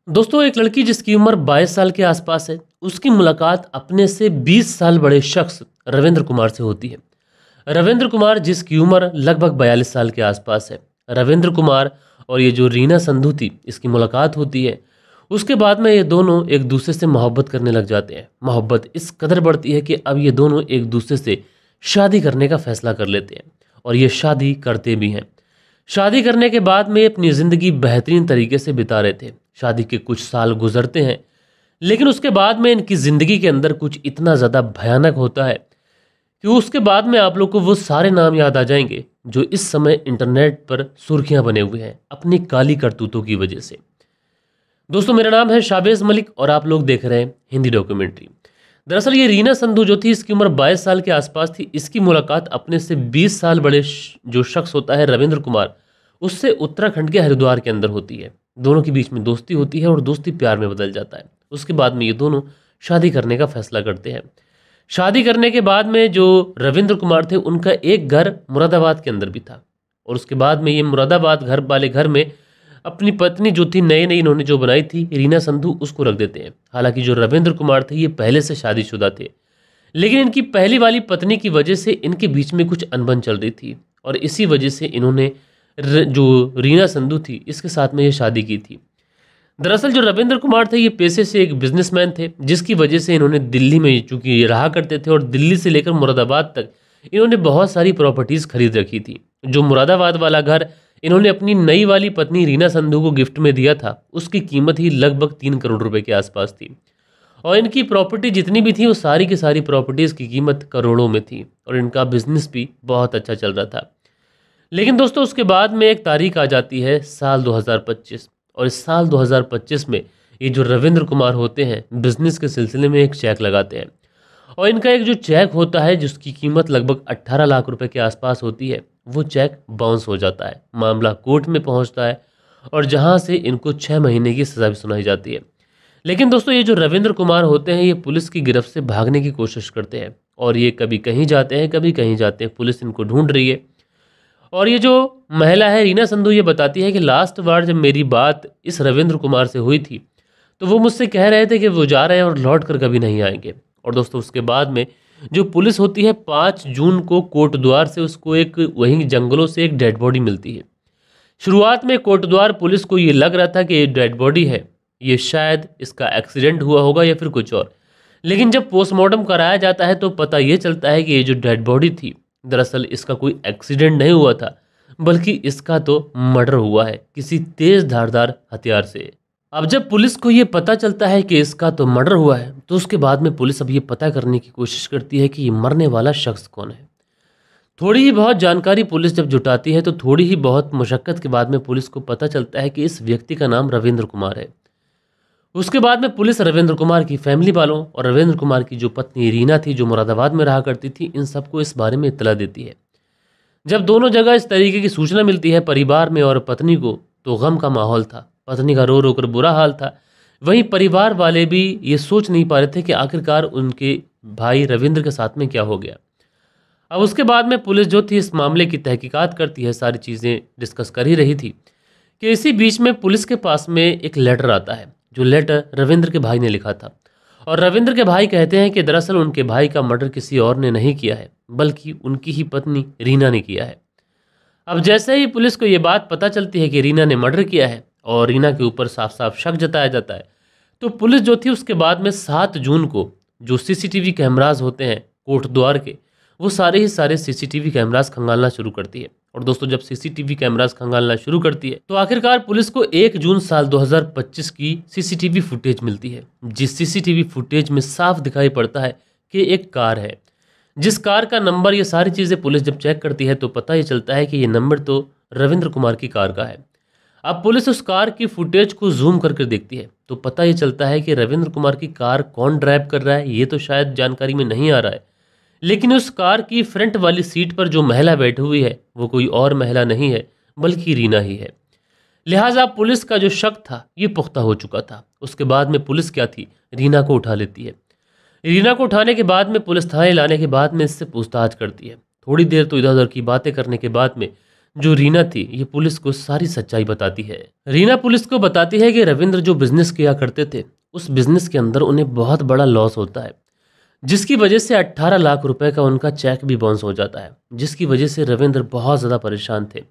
दोस्तों, एक लड़की जिसकी उम्र 22 साल के आसपास है, उसकी मुलाकात अपने से 20 साल बड़े शख्स रविंद्र कुमार से होती है। रविंद्र कुमार जिसकी उम्र लगभग 42 साल के आसपास है। रविंद्र कुमार और ये जो रीना संधू थी, इसकी मुलाकात होती है। उसके बाद में ये दोनों एक दूसरे से मोहब्बत करने लग जाते हैं। मोहब्बत इस कदर बढ़ती है कि अब ये दोनों एक दूसरे से शादी करने का फैसला कर लेते हैं और ये शादी करते भी हैं। शादी करने के बाद में अपनी ज़िंदगी बेहतरीन तरीके से बिता रहे थे। शादी के कुछ साल गुजरते हैं, लेकिन उसके बाद में इनकी ज़िंदगी के अंदर कुछ इतना ज़्यादा भयानक होता है कि उसके बाद में आप लोग को वो सारे नाम याद आ जाएंगे जो इस समय इंटरनेट पर सुर्खियां बने हुए हैं अपनी काली करतूतों की वजह से। दोस्तों, मेरा नाम है शाबेज मलिक और आप लोग देख रहे हैं हिंदी डॉक्यूमेंट्री। दरअसल ये रीना संधू जो थी, इसकी उम्र 22 साल के आसपास थी। इसकी मुलाकात अपने से 20 साल बड़े जो शख्स होता है रविंद्र कुमार, उससे उत्तराखंड के हरिद्वार के अंदर होती है। दोनों के बीच में दोस्ती होती है और दोस्ती प्यार में बदल जाता है। उसके बाद में ये दोनों शादी करने का फैसला करते हैं। शादी करने के बाद में जो रविंद्र कुमार थे, उनका एक घर मुरादाबाद के अंदर भी था और उसके बाद में ये मुरादाबाद घर वाले घर में अपनी पत्नी जो थी नई नई इन्होंने जो बनाई थी रीना संधू, उसको रख देते हैं। हालांकि जो रविंद्र कुमार थे ये पहले से शादीशुदा थे, लेकिन इनकी पहली वाली पत्नी की वजह से इनके बीच में कुछ अनबन चल रही थी और इसी वजह से इन्होंने जो रीना संधू थी इसके साथ में ये शादी की थी। दरअसल जो रविंद्र कुमार थे ये पेशे से एक बिजनेसमैन थे, जिसकी वजह से इन्होंने दिल्ली में चूंकि ये रहा करते थे और दिल्ली से लेकर मुरादाबाद तक इन्होंने बहुत सारी प्रॉपर्टीज़ खरीद रखी थी। जो मुरादाबाद वाला घर इन्होंने अपनी नई वाली पत्नी रीना संधू को गिफ्ट में दिया था, उसकी कीमत ही लगभग 3 करोड़ रुपए के आसपास थी और इनकी प्रॉपर्टी जितनी भी थी वो सारी की सारी प्रॉपर्टीज़ की कीमत करोड़ों में थी और इनका बिजनेस भी बहुत अच्छा चल रहा था। लेकिन दोस्तों, उसके बाद में एक तारीख आ जाती है साल 2025 और इस साल 2025 में ये जो रविंद्र कुमार होते हैं बिजनेस के सिलसिले में एक चेक लगाते हैं और इनका एक जो चेक होता है जिसकी कीमत लगभग 18 लाख रुपए के आसपास होती है, वो चेक बाउंस हो जाता है। मामला कोर्ट में पहुंचता है और जहां से इनको 6 महीने की सज़ा भी सुनाई जाती है। लेकिन दोस्तों, ये जो रविंद्र कुमार होते हैं ये पुलिस की गिरफ्त से भागने की कोशिश करते हैं और ये कभी कहीं जाते हैं कभी कहीं जाते हैं। पुलिस इनको ढूंढ रही है और ये जो महिला है रीना संधू ये बताती है कि लास्ट बार जब मेरी बात इस रविंद्र कुमार से हुई थी तो वो मुझसे कह रहे थे कि वो जा रहे हैं और लौट कर कभी नहीं आएंगे। और दोस्तों, उसके बाद में जो पुलिस होती है 5 जून को कोटद्वार से उसको एक वहीं जंगलों से एक डेड बॉडी मिलती है। शुरुआत में कोटद्वार पुलिस को ये लग रहा था कि ये डेड बॉडी है, ये शायद इसका एक्सीडेंट हुआ होगा या फिर कुछ और। लेकिन जब पोस्टमार्टम कराया जाता है तो पता ये चलता है कि ये जो डेड बॉडी थी दरअसल इसका कोई एक्सीडेंट नहीं हुआ था, बल्कि इसका तो मर्डर हुआ है किसी तेज धारदार हथियार से। अब जब पुलिस को ये पता चलता है कि इसका तो मर्डर हुआ है तो उसके बाद में पुलिस अब ये पता करने की कोशिश करती है कि ये मरने वाला शख्स कौन है। थोड़ी ही बहुत जानकारी पुलिस जब जुटाती है तो थोड़ी ही बहुत मुशक्कत के बाद में पुलिस को पता चलता है कि इस व्यक्ति का नाम रविंद्र कुमार है। उसके बाद में पुलिस रविंद्र कुमार की फैमिली वालों और रविंद्र कुमार की जो पत्नी रीना थी जो मुरादाबाद में रहा करती थी, इन सबको इस बारे में इत्तला देती है। जब दोनों जगह इस तरीके की सूचना मिलती है परिवार में और पत्नी को, तो गम का माहौल था। पत्नी का रो रो कर बुरा हाल था। वहीं परिवार वाले भी ये सोच नहीं पा रहे थे कि आखिरकार उनके भाई रविंद्र के साथ में क्या हो गया। अब उसके बाद में पुलिस जो थी इस मामले की तहकीकात करती है, सारी चीज़ें डिस्कस कर ही रही थी कि इसी बीच में पुलिस के पास में एक लेटर आता है। जो लेटर रविंद्र के भाई ने लिखा था और रविंद्र के भाई कहते हैं कि दरअसल उनके भाई का मर्डर किसी और ने नहीं किया है, बल्कि उनकी ही पत्नी रीना ने किया है। अब जैसे ही पुलिस को ये बात पता चलती है कि रीना ने मर्डर किया है और रीना के ऊपर साफ साफ शक जताया जाता है, तो पुलिस जो थी उसके बाद में 7 जून को जो सीसीटीवी कैमराज होते हैं कोटद्वार के, वो सारे ही सारे सीसीटीवी कैमराज खंगालना शुरू करती है। और दोस्तों, जब सीसीटीवी कैमराज खंगालना शुरू करती है तो आखिरकार पुलिस को 1 जून साल 2025 की सीसीटीवी फुटेज मिलती है, जिस सीसीटीवी फुटेज में साफ दिखाई पड़ता है कि एक कार है, जिस कार का नंबर, ये सारी चीज़ें पुलिस जब चेक करती है तो पता ये चलता है कि ये नंबर तो रविंद्र कुमार की कार का है। अब पुलिस उस कार की फुटेज को जूम करके देखती है तो पता ये चलता है कि रविंद्र कुमार की कार कौन ड्राइव कर रहा है ये तो शायद जानकारी में नहीं आ रहा है, लेकिन उस कार की फ्रंट वाली सीट पर जो महिला बैठी हुई है वो कोई और महिला नहीं है बल्कि रीना ही है। लिहाजा पुलिस का जो शक था ये पुख्ता हो चुका था। उसके बाद में पुलिस क्या थी, रीना को उठा लेती है। रीना को उठाने के बाद में पुलिस थाने लाने के बाद में इससे पूछताछ करती है। थोड़ी देर तो इधर उधर की बातें करने के बाद में जो रीना थी ये पुलिस को सारी सच्चाई बताती है। रीना पुलिस को बताती है कि रविंद्र जो बिजनेस किया करते थे उस बिजनेस के अंदर उन्हें बहुत बड़ा लॉस होता है, जिसकी वजह से 18 लाख रुपए का उनका चेक भी बाउंस हो जाता है, जिसकी वजह से रविंद्र बहुत ज़्यादा परेशान थे।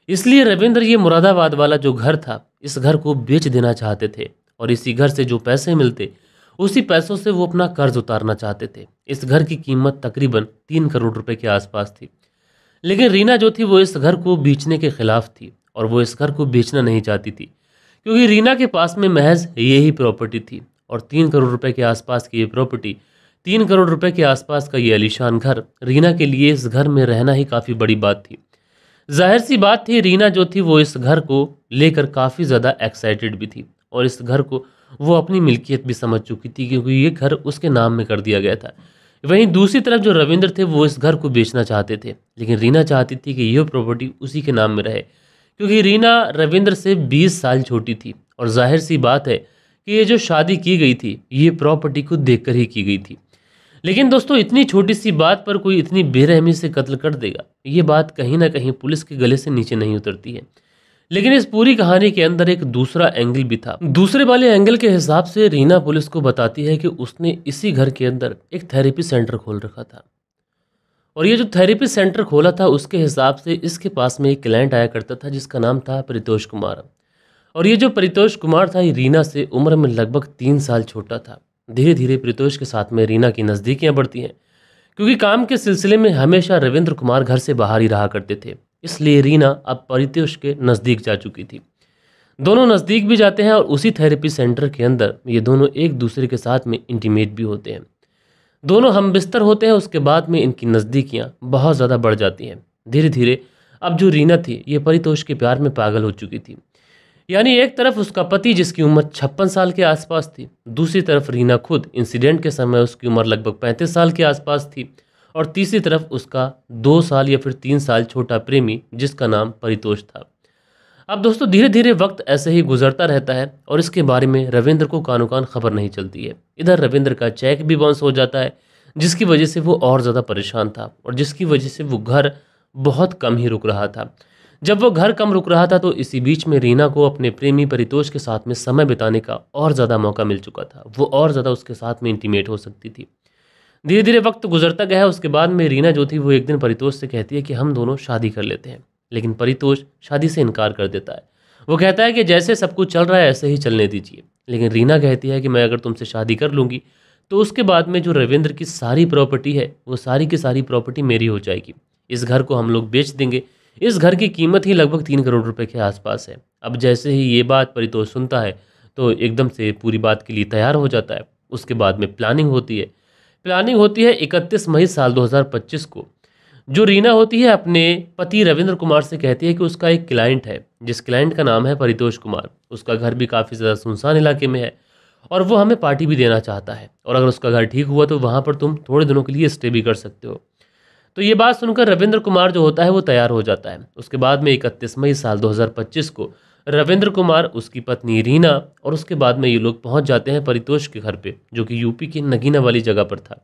इसलिए रविंद्र ये मुरादाबाद वाला जो घर था इस घर को बेच देना चाहते थे और इसी घर से जो पैसे मिलते उसी पैसों से वो अपना कर्ज उतारना चाहते थे। इस घर की कीमत तकरीबन 3 करोड़ रुपए के आसपास थी। लेकिन रीना जो थी वो इस घर को बेचने के खिलाफ थी और वो इस घर को बेचना नहीं चाहती थी, क्योंकि रीना के पास में महज यही प्रॉपर्टी थी और 3 करोड़ रुपए के आसपास की ये प्रॉपर्टी, 3 करोड़ रुपए के आसपास का ये आलीशान घर, रीना के लिए इस घर में रहना ही काफ़ी बड़ी बात थी। जाहिर सी बात थी, रीना जो थी वो इस घर को लेकर काफ़ी ज़्यादा एक्साइटेड भी थी और इस घर को वो अपनी मिल्कियत भी समझ चुकी थी, क्योंकि ये घर उसके नाम में कर दिया गया था। वहीं दूसरी तरफ जो रविंद्र थे वो इस घर को बेचना चाहते थे, लेकिन रीना चाहती थी कि यह प्रॉपर्टी उसी के नाम में रहे, क्योंकि रीना रविंद्र से 20 साल छोटी थी और जाहिर सी बात है कि ये जो शादी की गई थी ये प्रॉपर्टी को देखकर ही की गई थी। लेकिन दोस्तों, इतनी छोटी सी बात पर कोई इतनी बेरहमी से कत्ल कर देगा, ये बात कहीं ना कहीं पुलिस के गले से नीचे नहीं उतरती है। लेकिन इस पूरी कहानी के अंदर एक दूसरा एंगल भी था। दूसरे वाले एंगल के हिसाब से रीना पुलिस को बताती है कि उसने इसी घर के अंदर एक थेरेपी सेंटर खोल रखा था और ये जो थेरेपी सेंटर खोला था उसके हिसाब से इसके पास में एक क्लाइंट आया करता था जिसका नाम था परितोष कुमार। और ये जो परितोष कुमार था ये रीना से उम्र में लगभग 3 साल छोटा था। धीरे धीरे परितोष के साथ में रीना की नज़दीकियाँ बढ़ती हैं, क्योंकि काम के सिलसिले में हमेशा रविंद्र कुमार घर से बाहर ही रहा करते थे, इसलिए रीना अब परितोष के नज़दीक जा चुकी थी। दोनों नज़दीक भी जाते हैं और उसी थेरेपी सेंटर के अंदर ये दोनों एक दूसरे के साथ में इंटीमेट भी होते हैं। दोनों हम बिस्तर होते हैं, उसके बाद में इनकी नज़दीकियाँ बहुत ज़्यादा बढ़ जाती हैं। धीरे धीरे अब जो रीना थी ये परितोष के प्यार में पागल हो चुकी थी। यानी एक तरफ उसका पति जिसकी उम्र 56 साल के आसपास थी, दूसरी तरफ रीना खुद इंसिडेंट के समय उसकी उम्र लगभग 35 साल के आसपास थी, और तीसरी तरफ उसका 2 साल या फिर 3 साल छोटा प्रेमी जिसका नाम परितोष था। अब दोस्तों, धीरे धीरे वक्त ऐसे ही गुजरता रहता है और इसके बारे में रविंद्र को कानो कान खबर नहीं चलती है। इधर रविंद्र का चेक भी बाउंस हो जाता है, जिसकी वजह से वो और ज़्यादा परेशान था और जिसकी वजह से वो घर बहुत कम ही रुक रहा था। जब वो घर कम रुक रहा था तो इसी बीच में रीना को अपने प्रेमी परितोष के साथ में समय बिताने का और ज़्यादा मौका मिल चुका था। वो और ज़्यादा उसके साथ में इंटीमेट हो सकती थी। धीरे धीरे वक्त गुजरता गया। उसके बाद में रीना जो थी वो एक दिन परितोष से कहती है कि हम दोनों शादी कर लेते हैं, लेकिन परितोष शादी से इनकार कर देता है। वो कहता है कि जैसे सब कुछ चल रहा है ऐसे ही चलने दीजिए। लेकिन रीना कहती है कि मैं अगर तुमसे शादी कर लूँगी तो उसके बाद में जो रविंद्र की सारी प्रॉपर्टी है वो सारी की सारी प्रॉपर्टी मेरी हो जाएगी। इस घर को हम लोग बेच देंगे। इस घर की कीमत ही लगभग 3 करोड़ रुपए के आसपास है। अब जैसे ही ये बात परितोष सुनता है तो एकदम से पूरी बात के लिए तैयार हो जाता है। उसके बाद में प्लानिंग होती है 31 मई साल 2025 को। जो रीना होती है अपने पति रविंद्र कुमार से कहती है कि उसका एक क्लाइंट है, जिस क्लाइंट का नाम है परितोष कुमार। उसका घर भी काफ़ी ज़्यादा सुनसान इलाके में है और वो हमें पार्टी भी देना चाहता है, और अगर उसका घर ठीक हुआ तो वहाँ पर तुम थोड़े दिनों के लिए स्टे भी कर सकते हो। तो ये बात सुनकर रविंद्र कुमार जो होता है वो तैयार हो जाता है। उसके बाद में 31 मई साल 2025 को रविंद्र कुमार, उसकी पत्नी रीना और उसके बाद में ये लोग पहुंच जाते हैं परितोष के घर पे, जो कि यूपी की नगीना वाली जगह पर था।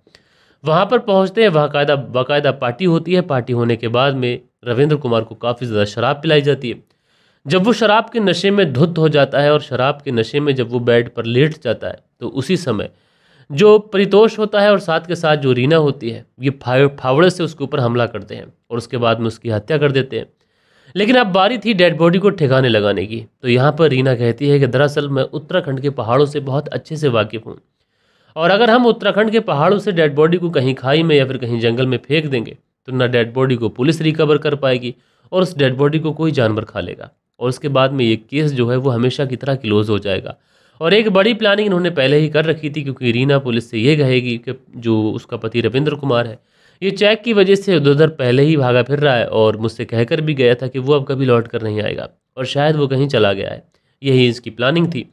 वहां पर पहुंचते हैं, बाकायदा पार्टी होती है। पार्टी होने के बाद में रविंद्र कुमार को काफ़ी ज़्यादा शराब पिलाई जाती है। जब वो शराब के नशे में धुत हो जाता है और शराब के नशे में जब वो बेड पर लेट जाता है तो उसी समय जो परितोष होता है और साथ के साथ जो रीना होती है ये फावड़े से उसके ऊपर हमला करते हैं और उसके बाद में उसकी हत्या कर देते हैं। लेकिन अब बारी थी डेड बॉडी को ठिकाने लगाने की। तो यहाँ पर रीना कहती है कि दरअसल मैं उत्तराखंड के पहाड़ों से बहुत अच्छे से वाकिफ़ हूँ, और अगर हम उत्तराखंड के पहाड़ों से डेड बॉडी को कहीं खाई में या फिर कहीं जंगल में फेंक देंगे तो ना डेड बॉडी को पुलिस रिकवर कर पाएगी और उस डेड बॉडी को कोई जानवर खा लेगा, और उसके बाद में ये केस जो है वो हमेशा की तरह क्लोज हो जाएगा। और एक बड़ी प्लानिंग इन्होंने पहले ही कर रखी थी, क्योंकि रीना पुलिस से ये कहेगी कि जो उसका पति रविंद्र कुमार है ये चेक की वजह से उधर उधर पहले ही भागा फिर रहा है और मुझसे कहकर भी गया था कि वो अब कभी लौट कर नहीं आएगा और शायद वो कहीं चला गया है। यही इसकी प्लानिंग थी।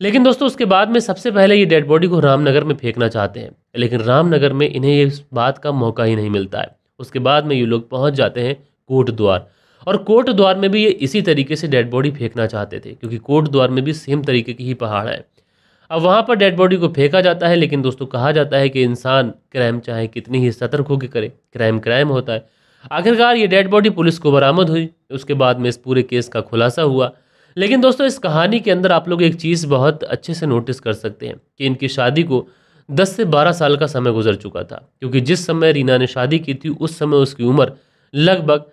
लेकिन दोस्तों, उसके बाद में सबसे पहले ये डेड बॉडी को रामनगर में फेंकना चाहते हैं, लेकिन रामनगर में इन्हें इस बात का मौका ही नहीं मिलता है। उसके बाद में ये लोग पहुंच जाते हैं कोट द्वार, और कोट द्वार में भी ये इसी तरीके से डेड बॉडी फेंकना चाहते थे, क्योंकि कोट द्वार में भी सेम तरीके की ही पहाड़ है। अब वहाँ पर डेड बॉडी को फेंका जाता है। लेकिन दोस्तों, कहा जाता है कि इंसान क्राइम चाहे कितनी ही सतर्क होकर करे, क्राइम क्राइम होता है। आखिरकार ये डेड बॉडी पुलिस को बरामद हुई। उसके बाद में इस पूरे केस का खुलासा हुआ। लेकिन दोस्तों, इस कहानी के अंदर आप लोग एक चीज़ बहुत अच्छे से नोटिस कर सकते हैं कि इनकी शादी को 10 से 12 साल का समय गुजर चुका था, क्योंकि जिस समय रीना ने शादी की थी उस समय उसकी उम्र लगभग,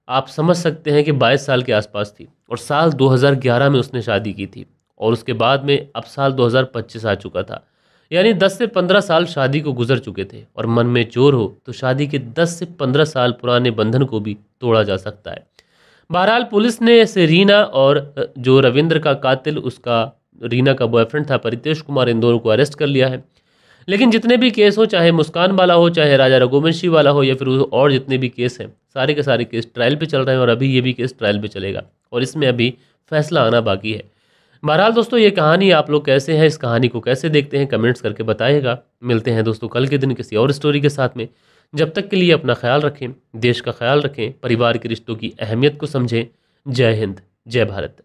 आप समझ सकते हैं कि 22 साल के आसपास थी, और साल 2011 में उसने शादी की थी, और उसके बाद में अब साल 2025 आ चुका था। यानी 10 से 15 साल शादी को गुजर चुके थे, और मन में चोर हो तो शादी के 10 से 15 साल पुराने बंधन को भी तोड़ा जा सकता है। बहरहाल पुलिस ने इसे रीना और जो रविंद्र का कातिल, उसका रीना का बॉयफ्रेंड था परितेश कुमार, इन दोनों को अरेस्ट कर लिया है। लेकिन जितने भी केस हो, चाहे मुस्कान वाला हो, चाहे राजा रघुवंशी वाला हो, या फिर और जितने भी केस हैं, सारे के सारे केस ट्रायल पे चल रहे हैं, और अभी ये भी केस ट्रायल पे चलेगा, और इसमें अभी फैसला आना बाकी है। बहरहाल दोस्तों, ये कहानी आप लोग कैसे हैं, इस कहानी को कैसे देखते हैं, कमेंट्स करके बताइएगा। मिलते हैं दोस्तों कल के दिन किसी और स्टोरी के साथ में। जब तक के लिए अपना ख्याल रखें, देश का ख्याल रखें, परिवार के रिश्तों की अहमियत को समझें। जय हिंद, जय भारत।